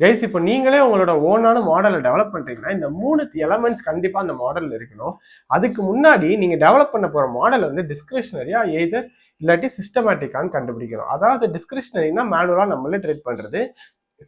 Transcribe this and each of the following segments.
Guys இப்போ நீங்களே உங்களோட ஓனான மாடலை டெவலப் பண்றீங்கன்னா இந்த 3 எலமெண்ட்ஸ் கண்டிப்பா அந்த மாடல் இருக்கணும். அதுக்கு முன்னாடி நீங்க டெவலப் பண்ண போற மாடல் வந்து டிஸ்கிரிஷனரியா எய்தர் இல்லாட்டி சிஸ்டமேட்டிக்கான்னு கண்டுபிடிக்கணும். அதாவது டிஸ்கிரிஷனரினா மேனுவலா நம்மளே ட்ரீட் பண்றது,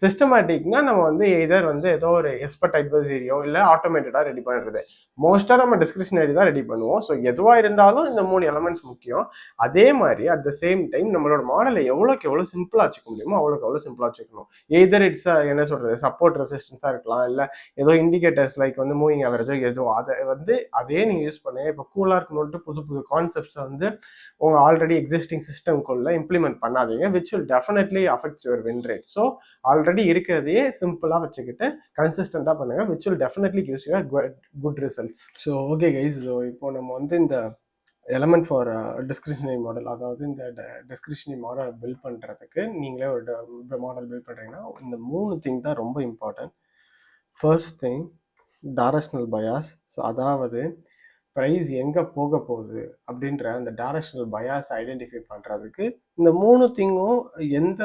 சிஸ்டமேட்டிக்னா நம்ம வந்து எதர் வந்து ஏதோ ஒரு எக்ஸ்பர்ட் அட்வைசரியோ இல்லை ஆட்டோமேட்டடாக ரெடி பண்ணுறது. மோஸ்ட்டாக நம்ம டிஸ்கிரிப்ஷனரி தான் ரெடி பண்ணுவோம். ஸோ எதுவாக இருந்தாலும் இந்த 3 எலமெண்ட்ஸ் முக்கியம். அதே மாதிரி அட் த சேம் டைம் நம்மளோட மாடலை எவ்வளோக்கு எவ்வளோ சிம்பிளாக வச்சுக்க முடியுமோ அவ்வளோக்கு எவ்வளோ சிம்பிளாக வச்சுக்கணும். எதர் இட்ஸ் என்ன சொல்றது சப்போர்ட் ரெசிஸ்டன்ஸாக இருக்கலாம், இல்லை ஏதோ இண்டிகேட்டர்ஸ் லைக் வந்து மூவிங் ஆவரேஜோ ஏதோ அதை வந்து அதே நீங்கள் யூஸ் பண்ணுங்க. இப்போ கூலாக இருக்கணும்ட்டு புது புது கான்செப்ட்ஸை வந்து உங்கள் ஆல்ரெடி எக்ஸிஸ்டிங் சிஸ்டம்குள்ள இம்ப்ளிமெண்ட் பண்ணாதீங்க, which will definitely affects your win rate. So already இருக்கிறதையே சிம்பிளாக வச்சுக்கிட்டு கன்சிஸ்டண்டாக பண்ணுங்க, which will definitely gives you good results. So okay guys, so இப்போ நம்ம வந்து இந்த எலமெண்ட் ஃபார் டிஸ்கிரிப்ஷனரி மாடல், அதாவது இந்த டிஸ்கிரிப்ஷனரி மாடல் பில்ட் பண்ணுறதுக்கு நீங்களே ஒரு மாடல் பில்ட் பண்ணுறீங்கன்னா இந்த 3 திங் தான் ரொம்ப important. First thing directional bias. So அதாவது ப்ரைஸ் எங்கே போக போகுது அப்படின்ற அந்த டைரக்ஷனல் பயாஸ் ஐடென்டிஃபை பண்ணுறதுக்கு இந்த 3 திங்கும் எந்த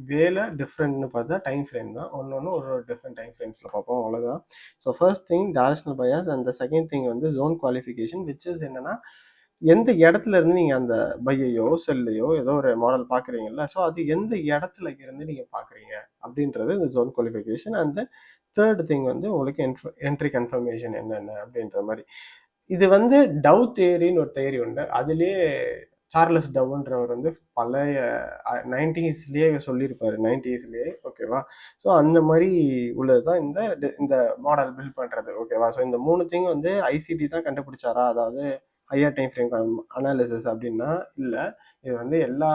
வேலை டிஃப்ரெண்ட்னு பார்த்தா டைம் ஃப்ரேம் தான். ஒன்று ஒரு டிஃப்ரெண்ட் டைம் ஃப்ரேம்ஸில் பார்ப்போம், அவ்வளோதான். So first thing directional bias, அந்த செகண்ட் திங் வந்து ஜோன் குவாலிஃபிகேஷன், விச் இஸ் என்னன்னா எந்த இடத்துல இருந்து நீங்கள் அந்த பையையோ செல்லையோ ஏதோ ஒரு மாடல் பார்க்குறீங்கல்ல, ஸோ அது எந்த இடத்துல இருந்து நீங்கள் பார்க்குறீங்க அப்படின்றது இந்த ஜோன் குவாலிஃபிகேஷன். அந்த தேர்ட் திங் வந்து உங்களுக்கு என்ட்ரி கன்ஃபர்மேஷன் என்னென்ன அப்படின்ற மாதிரி. இது வந்து டவ் தியரின்னு ஒரு தியரி உண்டு. அதுலேயே சார்லஸ் டவ்ன்றவர் வந்து பழைய 90ஸ்லேயே சொல்லியிருப்பாரு, 90ஸ்லேயே, ஓகேவா. ஸோ அந்த மாதிரி உள்ளது தான் இந்த மாடல் பில்ட் பண்ணுறது, ஓகேவா. ஸோ இந்த 3 திங் வந்து ஐசிடி தான் கண்டுபிடிச்சாரா, அதாவது ஹையர் டைம் ஃப்ரேம் அனாலிசிஸ் அப்படின்னா இல்லை. இது வந்து எல்லா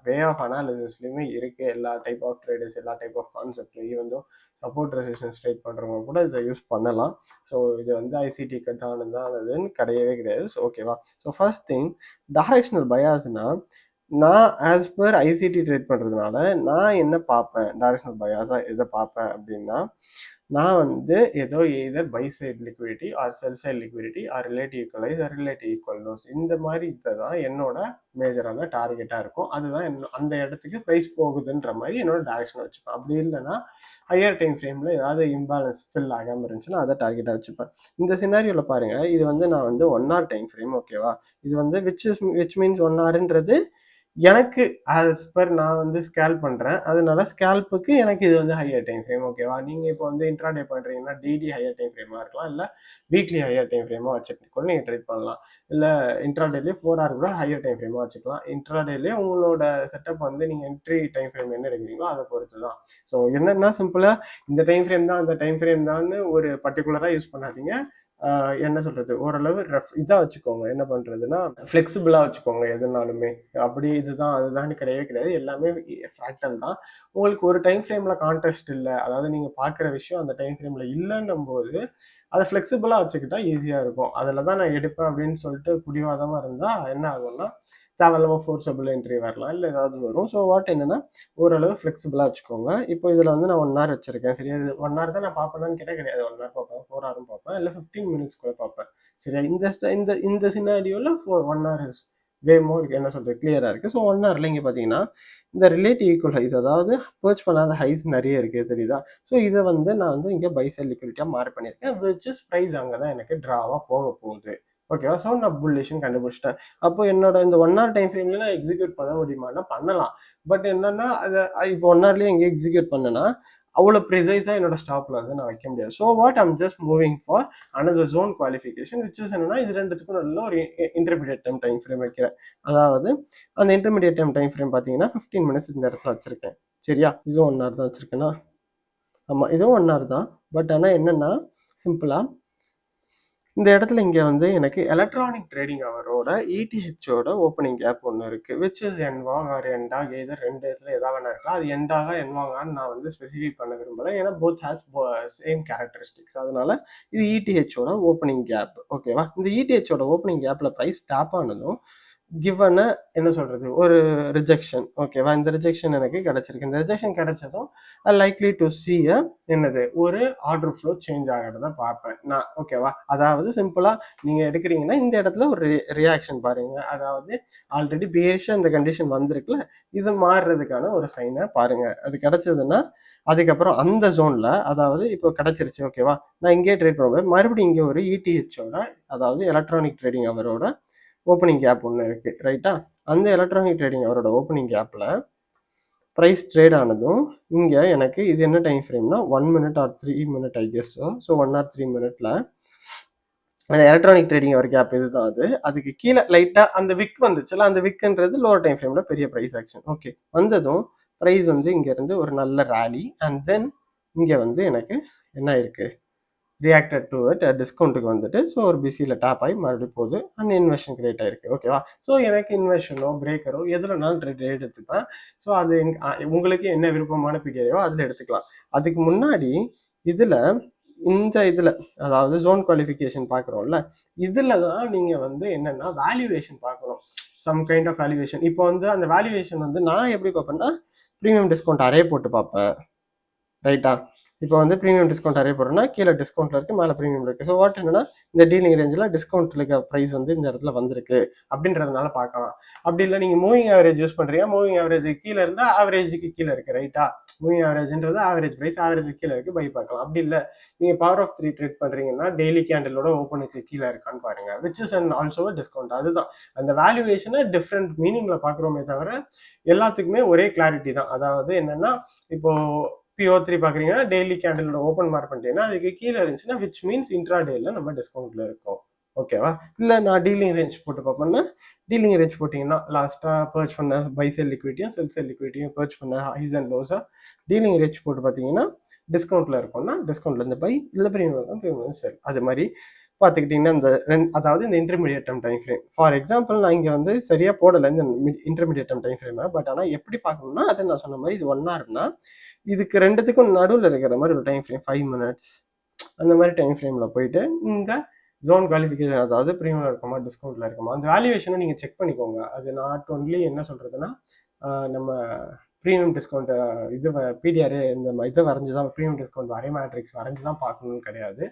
வே ஆஃப் அனாலிசிஸ்லையுமே இருக்குது. எல்லா டைப் ஆஃப் ட்ரேடர்ஸ், எல்லா type of concept, even though support resistance trade பண்ணுறவங்க கூட இதை யூஸ் பண்ணலாம். ஸோ இது வந்து ஐசிடிக்கு தானதுன்னு கிடையவே கிடையாது. ஸோ ஓகேவா. ஸோ ஃபர்ஸ்ட் திங் டைரக்ஷனல் பயாஸ்னா, நான் ஆஸ் பர் ஐசிடி ட்ரேட் பண்ணுறதுனால நான் என்ன பார்ப்பேன், டைரக்ஷனல் பயாஸாக எதை பார்ப்பேன் அப்படின்னா, நான் வந்து ஏதோ either buy side liquidity or sell side liquidity or relative equalise or relative equal lows, இந்த மாதிரி இதை தான் என்னோட மேஜரான டார்கெட்டாக இருக்கும். அதுதான் அந்த இடத்துக்கு ப்ரைஸ் போகுதுன்ற மாதிரி என்னோட டைரக்ஷனை வச்சுப்பேன். அப்படி இல்லைன்னா ஹையர் டைம் ஃப்ரேமில் ஏதாவது இம்பேலன்ஸ் ஃபில் ஆகாமல் இருந்துச்சுன்னா அதை டார்கெட்டாக வச்சுப்பேன். இந்த சினாரியோவில் பாருங்கள், இது வந்து நான் வந்து 1 hour டைம் ஃப்ரேம், ஓகேவா. இது வந்து விச் மீன்ஸ் 1 hourன்றது எனக்கு ஆஸ் பர் நான் வந்து ஸ்கேல் பண்ணுறேன், அதனால ஸ்கேல்ப்புக்கு எனக்கு இது வந்து ஹையர் டைம் ஃப்ரேம், ஓகேவா. நீங்கள் இப்போ வந்து இன்ட்ராடே பண்ணுறீங்கன்னா டெய்லி ஹையர் டைம் ஃப்ரேமாக இருக்கலாம், இல்லை வீக்லி ஹையர் டைம் ஃப்ரேமாக வச்சுட்டு கூட நீங்கள் ட்ரேட் பண்ணலாம். இல்லை இன்ட்ராடேலேயே 4 hour கூட ஹையர் டைம் ஃப்ரேமாக வச்சுக்கலாம். இன்ட்ராடேலேயே உங்களோட செட்டப் வந்து நீங்கள் என்ட்ரி டைம் ஃப்ரேம் என்ன எடுக்கிறீங்களோ அதை பொறுத்து தான். ஸோ என்னென்னா சிம்பிளாக இந்த டைம் ஃப்ரேம் தான் அந்த டைம் ஃப்ரேம் தான் ஒரு பர்டிகுலராக யூஸ் பண்ணாதீங்க. என்ன சொல்றது, ஓரளவு இதாக வச்சுக்கோங்க, என்ன பண்றதுன்னா ஃப்ளெக்சிபிளா வச்சுக்கோங்க எதுனாலுமே. அப்படி இதுதான் அதுதான் கிடையவே கிடையாது, எல்லாமே ஃப்ராக்டல் தான். உங்களுக்கு ஒரு டைம் ஃப்ரேம்ல கான்டெஸ்ட் இல்லை, அதாவது நீங்க பார்க்குற விஷயம் அந்த டைம் ஃப்ரேம்ல இல்லைன்னும் போது அதை ஃப்ளெக்சிபிளா வச்சுக்கிட்டா ஈஸியா இருக்கும். அதில் தான் நான் எடுப்பேன் அப்படின்னு சொல்லிட்டு பிடிவாதமா இருந்தா என்ன ஆகும்னா தேவையில்லாமல் ஃபோர்ஸபிள் என்ட்ரி வரலாம், இல்லை ஏதாவது வரும். ஸோ வாட் என்னன்னா ஓரளவு ஃப்ளெக்சிபிளாக வச்சுக்கோங்க. இப்போ இதில் வந்து நான் 1 hour வச்சிருக்கேன், சரியா. இது 1 hour தான் நான் பார்ப்பேன்னு கேட்டால் கிடையாது. 1 hour பார்ப்பேன், 4 hour பார்ப்பேன், இல்லை 15 minutes கூட பார்ப்பேன், சரியா. இந்த இந்த சினாரியோவில் 1 hour இஸ் வே மோர், என்ன சொல்கிறது, கிளியராக இருக்குது. ஸோ 1 hourல இங்கே பார்த்தீங்கன்னா இந்த ரிலேட்டிவ் ஈக்குவல் ஹைஸ், அதாவது பர்ச் பண்ணாத ஹைஸ் நிறைய இருக்குது, தெரியுதா. ஸோ இதை வந்து நான் வந்து இங்கே பை சைட் லிக்விடிட்டியாக மார்க் பண்ணியிருக்கேன், விச் இஸ் ப்ரைஸ் அங்கே தான் எனக்கு ட்ராவாக போக போகுது, ஓகேவா. ஸோ நான் புல்லிஷ்னு கண்டுபிடிச்சிட்டேன். அப்போ என்னோட இந்த 1 hour டைம் ஃப்ரேம்ல நான் எக்ஸிக்யூட் பண்ண முடியுமானா பண்ணலாம். பட் என்னன்னா அதை இப்போ 1 hourலேயே எங்கே எக்ஸிக்யூட் பண்ணேன்னா அவ்வளோ ப்ரிசைஸாக என்னோட ஸ்டாப்ல வந்து நான் வைக்க முடியாது. So what I'm just moving for another zone qualification, which is என்னன்னா இது ரெண்டுத்துக்கும் நல்ல ஒரு இன்டர்மீடியட் டைம் ஃப்ரேம் வைக்கிறேன். அதாவது அந்த இன்டர்மீடியட் டைம் ஃப்ரேம் பார்த்தீங்கன்னா 15 minutes இந்த இடத்துல வச்சிருக்கேன், சரியா. இதுவும் 1 hour தான் வச்சிருக்கேன்னா, ஆமாம் இதுவும் 1 hour தான். பட் ஆனால் என்னன்னா சிம்பிளாக இந்த இடத்துல இங்கே வந்து எனக்கு எலக்ட்ரானிக் ட்ரேடிங் அவரோட இடிஹெச்சோட ஓப்பனிங் கேப் ஒன்று இருக்குது, விச் இஸ் என்வாங் ஆர் எண்டாக், எது ரெண்டு இடத்துல எதாவது வேணா இருக்கலாம். அது எண்டாக என்வாங்கான்னு நான் வந்து ஸ்பெசிஃபை பண்ண விரும்பலை, ஏன்னா போத் ஹேஸ் சேம் கேரக்டரிஸ்டிக்ஸ். அதனால இது இடிஹெச்சோட ஓப்பனிங் கேப், ஓகேவா. இந்த இடிஹெச்சோட ஓப்பனிங் கேப்பில் ப்ரைஸ் டேப் ஆனதும் கிவன் என்ன சொல்றது, ஒரு ரிஜெக்ஷன். ஓகேவா, இந்த ரிஜெக்ஷன் எனக்கு கிடைச்சிருக்கு. இந்த ரிஜெக்ஷன் கிடைச்சதும் ஐ லைக்லி டு சி என்னது ஒரு ஆர்டர் ஃப்ளோ சேஞ்ச் ஆகிறத பார்ப்பேன் நான். ஓகேவா, அதாவது சிம்பிளா நீங்க எடுக்கிறீங்கன்னா இந்த இடத்துல ஒரு ரியாக்ஷன் பாருங்க. அதாவது ஆல்ரெடி பேஷா இந்த கண்டிஷன் வந்திருக்குல்ல, இது மாறுறதுக்கான ஒரு சைனை பாருங்க. அது கிடைச்சதுன்னா அதுக்கப்புறம் அந்த ஜோன்ல, அதாவது இப்போ கிடைச்சிருச்சு. ஓகேவா, நான் இங்கே ட்ரேட் பண்ணுவேன். மறுபடியும் இங்கே ஒரு இடிஹெச்சோட, அதாவது எலக்ட்ரானிக் ட்ரேடிங் அவரோட ஓப்பனிங் கேப் ஒன்று இருக்கு. ரைட்டா, அந்த எலக்ட்ரானிக் ட்ரேடிங் அவரோட ஓப்பனிங் கேப்ல ப்ரைஸ் ட்ரேட் ஆனதும் இங்கே எனக்கு இது என்ன டைம் ஃப்ரேம்னா 1 minute or 3 minute I guess. So 1 or 3 minute அந்த எலக்ட்ரானிக் ட்ரேடிங் அவர் கேப் இதுதான். அதுக்கு கீழே லைட்டா அந்த விக் வந்துச்சுல, அந்த விக்ன்றது லோவர் டைம் ஃப்ரேம்ல பெரிய ப்ரைஸ் ஆக்ஷன். ஓகே, வந்ததும் ப்ரைஸ் வந்து இங்க இருந்து ஒரு நல்ல ரேலி, அண்ட் தென் இங்க வந்து எனக்கு என்ன இருக்கு, ரியாக்டட் டு இட் டிஸ்கவுண்ட்டுக்கு வந்துட்டு, ஸோ ஒரு பிசியில் டாப் ஆகி மறுபடியும் போகுது, அண்ட் இன்வெஸ்ஷன் கிரியேட் ஆயிருக்கு. ஓகேவா, ஸோ எனக்கு இன்வெஸ்ஷனோ பிரேக்கரோ எதுலனாலும் ட்ரேட் எடுத்துப்பேன். ஸோ அது உங்களுக்கு என்ன விருப்பமான பீரியடோ அதில் எடுத்துக்கலாம். அதுக்கு முன்னாடி இதில் இந்த இதில், அதாவது ஜோன் குவாலிஃபிகேஷன் பார்க்குறோம்ல, இதில் தான் நீங்கள் வந்து என்னென்னா வேல்யூவேஷன் பார்க்கணும். Some kind of valuation. இப்போ வந்து அந்த வேல்யூவேஷன் வந்து நான் எப்படி பார்ப்பேன்னா, ப்ரீமியம் டிஸ்கவுண்ட் அரே போட்டு பார்ப்பேன். ரைட்டா, இப்போ வந்து ப்ரீமியம் டிஸ்கவுண்ட் அரே போடுறோம்னா கீழே டிஸ்கவுண்ட்ல இருக்கு, மேலே ப்ரீமியம் இருக்கு. ஸோ வாட் என்னன்னா, இந்த டீலிங் ரேஞ்சில் டிஸ்கவுண்ட்ல இருக்க ப்ரைஸ் வந்து இந்த இடத்துல வந்திருக்கு அப்படின்றதுனால பார்க்கலாம். அப்படி இல்லை நீங்கள் மூவிங் ஆவரேஜ் யூஸ் பண்றீங்க, மூவிங் ஆவரேஜ் கீழே இருந்தா ஆவரேஜுக்கு கீழே இருக்கு. ரைட்டா, மூவிங் ஆவரேஜ்ன்றது ஆவரேஜ் ப்ரைஸ், ஆவரேஜ் கீழே இருக்கு, பை பார்க்கலாம். அப்படி இல்லை நீங்க பவர் ஆஃப் 3 ட்ரேட் பண்றீங்கன்னா டெய்லி கேண்டலோட ஓப்பனுக்கு கீழே இருக்கான்னு பாருங்க, which is and also discount. அதுதான் அந்த வேல்யூவேஷனை டிஃப்ரெண்ட் மீனிங்ல பாக்குறோமே தவிர எல்லாத்துக்குமே ஒரே கிளாரிட்டி தான். அதாவது என்னன்னா, இப்போ PO3 பார்க்குறீங்கன்னா டெய்லி கேண்டலோட ஓப்பன் மார்க் பண்ணிட்டீங்கன்னா அதுக்கு கீழே இருந்துச்சுன்னா விச் மீன்ஸ் இன்ட்ரா டேல நம்ம டிஸ்கவுண்ட்ல இருக்கோம். ஓகேவா, இல்லை நான் டீலிங் ரேஞ்ச் போட்டு பார்ப்பேன்னா, டீலிங் ரேஞ்ச் போட்டிங்கன்னா லாஸ்ட்டாக பர்ச் பண்ண by sell லிக்விட்டியும் sell sell லிக்விட்டியும் birch பண்ண ஹைஸ் அண்ட் லோஸாக டீலிங் ரேஞ்ச் போட்டு பார்த்தீங்கன்னா டிஸ்கவுண்ட்டில் இருக்கும்னா டிஸ்கவுண்ட்ல இருந்து பை, இல்லை ப்ரீமியம் செல். அது மாதிரி பார்த்துக்கிட்டிங்கன்னா இந்த அதாவது இந்த intermediate time frame. For example நான் இங்கே வந்து சரியாக போடலை இந்த இன்டர்மீடியட் டைம் ஃப்ரேமை, பட் ஆனால் எப்படி பார்க்கணும்னா அதை நான் சொன்ன மாதிரி இது 1 hourனா இதுக்கு ரெண்டுத்துக்கும் நடுவில் இருக்கிற மாதிரி ஒரு டைம் ஃப்ரேம் 5 minutes அந்த மாதிரி டைம் ஃப்ரேமில் போயிட்டு இந்த ஜோன் குவாலிஃபிகேஷன், அதாவது ப்ரீமியம் இருக்குமா டிஸ்கவுண்ட்ல இருக்குமா, அந்த வேல்யூவேஷனை நீங்கள் செக் பண்ணிக்கோங்க. அது நாட் ஒன்லி என்ன சொல்றதுன்னா நம்ம ப்ரீமியம் டிஸ்கவுண்ட் இது பிடிஆர் இந்த இதை வரைஞ்சி தான் ப்ரீமியம் டிஸ்கவுண்ட் அரே மேட்ரிக்ஸ் வரைஞ்சி தான் பார்க்கணும்னு கிடையாது.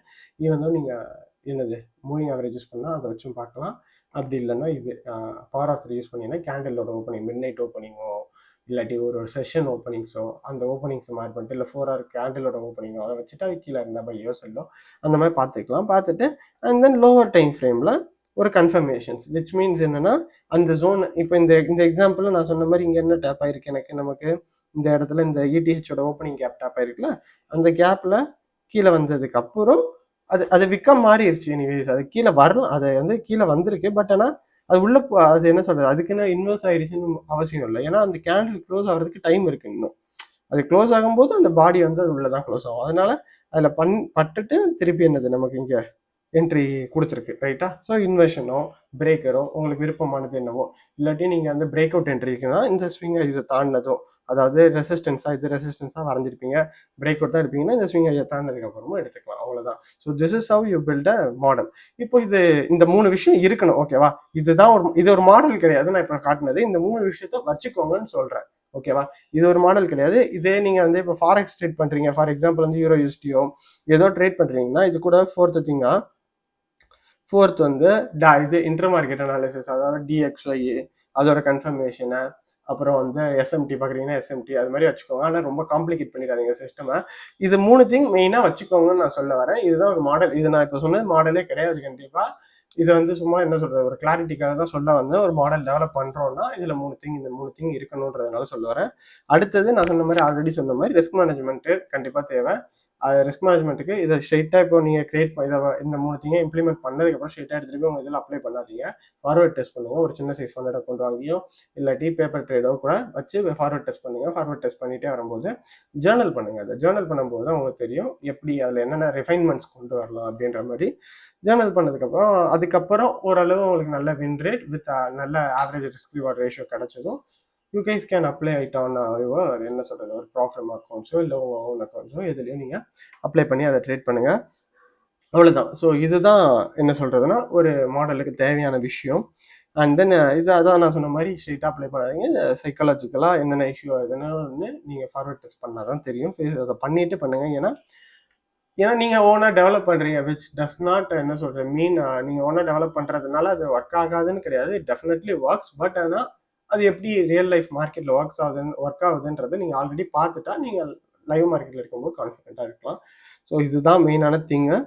ஈவன் தான் நீங்கள் என்னது மூவிங் ஆவரேஜ் யூஸ் பண்ணால் அதை வச்சும் பார்க்கலாம். அப்படி இல்லைன்னா இது பவர் ஆஃப் 3 யூஸ் பண்ணிங்கன்னா கேண்டலோட ஓப்பனிங், மிட் நைட் ஓப்பனிங்கோ இல்லாட்டி ஒரு செஷன் ஓப்பனிங்ஸோ அந்த ஓப்பனிங்ஸ் மார்க் பண்ணிட்டு, இல்லை 4 hour கேண்டிலோட ஓப்பனிங்கோ அதை வச்சுட்டு அது கீழே இருந்தால் பையோ செல்லோ அந்த மாதிரி பார்த்துக்கலாம். பார்த்துட்டு அண்ட் தென் லோவர் டைம் ஃப்ரேமில் ஒரு கன்ஃபர்மேஷன்ஸ், விச் மீன்ஸ் என்னன்னா அந்த ஜோன், இப்போ இந்த எக்ஸாம்பிள் நான் சொன்ன மாதிரி இங்கே என்ன டேப் ஆயிருக்கு எனக்கு, நமக்கு இந்த இடத்துல இந்த இடிஹெச்சோட ஓப்பனிங் கேப் டேப் ஆயிருக்குல்ல, அந்த கேப்ல கீழே வந்ததுக்கு அப்புறம் அது விக்கம் மாறிடுச்சு. எனிவேஸ் அது கீழே வரும், அது வந்து கீழே வந்திருக்கு. பட் ஆனால் அது உள்ள அது என்ன சொல்றது, அதுக்குன்னு இன்வெர்ஸ் ஆயிடுச்சுன்னு அவசியம் இல்லை. ஏன்னா அந்த கேண்டில் க்ளோஸ் ஆகிறதுக்கு டைம் இருக்கு இன்னும். அது க்ளோஸ் ஆகும்போது அந்த பாடி வந்து அது உள்ளதான் க்ளோஸ் ஆகும். அதனால அதில் பட்டுட்டு திருப்பி என்னது நமக்கு இங்கே என்ட்ரி கொடுத்துருக்கு. ரைட்டா, ஸோ இன்வெர்ஷனோ பிரேக்கரோ உங்களுக்கு விருப்பமானது என்னவோ, இல்லாட்டி நீங்கள் வந்து பிரேக் அவுட் என்ட்ரிக்குன்னா இந்த ஸ்விங் இதை தாண்டினதோ, அதாவது ரெசிஸ்டன்ஸா இது ரெசிஸ்டன்ஸா வரைஞ்சிருப்பீங்க, பிரேக் அவுட் தான் எடுப்பீங்கன்னா இந்த ஸ்விங் ஐயா தாண்டினதுக்கு அப்புறமா எடுத்துக்கலாம். அவ்வளவுதான். So this is how you build a model. இப்போ இந்த 3 விஷயம் இருக்கணும். ஓகேவா, இதுதான் இது ஒரு மாடல் கிடையாது. நான் இப்போ காட்டினது இந்த 3 விஷயத்த வச்சுக்கோங்கன்னு சொல்றேன். ஓகேவா, இது ஒரு மாடல் கிடையாது. இதே நீங்க வந்து இப்போ ஃபாரெக்ஸ் ட்ரேட் பண்றீங்க, ஃபார் எக்ஸாம்பிள் வந்து யூரோ யூஎஸ்டியோ ஏதோ ட்ரேட் பண்றீங்கன்னா, இது கூட ஃபோர்த் வந்து இது இன்டர் மார்க்கெட் அனாலிசிஸ், அதாவது DXY அதோட கன்ஃபர்மேஷனை, அப்புறம் வந்து SMT பார்க்குறீங்கன்னா SMT அது மாதிரி வச்சுக்கோங்க. ஆனால் ரொம்ப காம்ப்ளிகேட் பண்ணிடாதீங்க சிஸ்டமை. இது 3 மெயினாக வச்சுக்கோங்கன்னு நான் சொல்ல வரேன். இதுதான் ஒரு மாடல். இது நான் இப்போ சொன்னது மாடலே கிடையாது கண்டிப்பாக. இது வந்து சும்மா என்ன சொல்றது, ஒரு கிளாரிட்டிக்காக தான் சொல்ல வந்து ஒரு மாடல் டெவலப் பண்றோம்னா இதுல இந்த 3 இருக்கணும்ன்றதுனால சொல்ல வரேன். அடுத்தது நான் சொன்ன மாதிரி ஆல்ரெடி சொன்ன மாதிரி ரிஸ்க் மேனேஜ்மெண்ட் கண்டிப்பா தேவை. அது ரிஸ்க் மேனேஜ்மெண்ட்டுக்கு இதை ஸ்ட்ரெயிட்டாக இப்போ நீங்கள் இந்த 3 இம்ப்ளிமெண்ட் பண்ணதுக்கப்புறம் ஸ்ட்ரெயிட்டாக எடுத்துகிட்டு உங்கள் இதில் அப்ளை பண்ணாதீங்க. ஃபார்வர்ட் டெஸ்ட் பண்ணுங்க. ஒரு சின்ன சைஸ் ஃபண்ட் அக்கௌண்ட் வாங்கியோ இல்லாட்டி பேப்பர் ட்ரேடோ கூட வச்சு ஃபார்வர்ட் டெஸ்ட் பண்ணுங்க. ஃபார்வர்ட் டெஸ்ட் பண்ணிட்டே வரும்போது ஜேர்னல் பண்ணுங்க. அதை ஜேர்னல் பண்ணும்போது தான் உங்களுக்கு தெரியும் எப்படி அதில் என்னென்ன ரிஃபைன்மெண்ட்ஸ் கொண்டு வரலாம் அப்படின்ற மாதிரி. ஜேர்னல் பண்ணதுக்கப்புறம் அதுக்கப்புறம் ஓரளவு உங்களுக்கு நல்ல வின் ரேட் வித் நல்ல ஆவரேஜ் ரிஸ்க் ரிவார்ட் ரேஷியோ கிடைச்சதும் you guys can apply it on your என்ன சொல்றது, ஒரு ப்ராஃபிட் அக்கௌண்ட்ஸோ இல்லை உங்கள் ஓன் அக்கௌண்ட்ஸோ எதுலையும் நீங்கள் அப்ளை பண்ணி அதை ட்ரேட் பண்ணுங்க. அவ்வளோதான். ஸோ இதுதான் என்ன சொல்றதுன்னா ஒரு மாடலுக்கு தேவையான விஷயம். அண்ட் தென் இது அதான் நான் சொன்ன மாதிரி ஸ்ட்ரெயிட்டாக அப்ளை பண்ணாதீங்க. சைக்காலஜிக்கலாக என்னென்ன இஷ்யூ ஆகுதுன்னு வந்து நீங்கள் ஃபார்வர்ட் டெஸ்ட் பண்ணால் தான் தெரியும். அதை பண்ணிட்டு பண்ணுங்கள். ஏன்னா நீங்கள் ஓனாக டெவலப் பண்ணுறீங்க, விச் டஸ் நாட் என்ன சொல்கிறது மீன் நீங்கள் ஓனாக டெவலப் பண்ணுறதுனால அது ஒர்க் ஆகாதுன்னு கிடையாது. It definitely works. பட் ஆனால் அது எப்படி ரியல் லைஃப் மார்க்கெட்டில் ஒர்க் ஆகுதுன்றது நீங்கள் ஆல்ரெடி பார்த்துட்டா நீங்கள் லைவ் மார்க்கெட்டில் இருக்கும்போது கான்ஃபிடென்ட்டாக இருக்கலாம். ஸோ இதுதான் மெயினான திங்கு.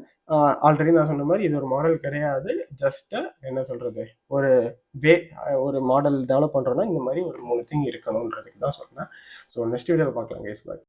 ஆல்ரெடி நான் சொன்ன மாதிரி இது ஒரு மாடல் கிடையாது. ஜஸ்ட் என்ன சொல்கிறது ஒரு ஒரு மாடல் டெவலப் பண்ணுறோன்னா இந்த மாதிரி ஒரு 3 திங் இருக்கணுன்றதுக்கு தான் சொன்னேன். ஸோ நெக்ஸ்ட் வீடியோவில் பார்க்கலாம் கைஸ். பாய்.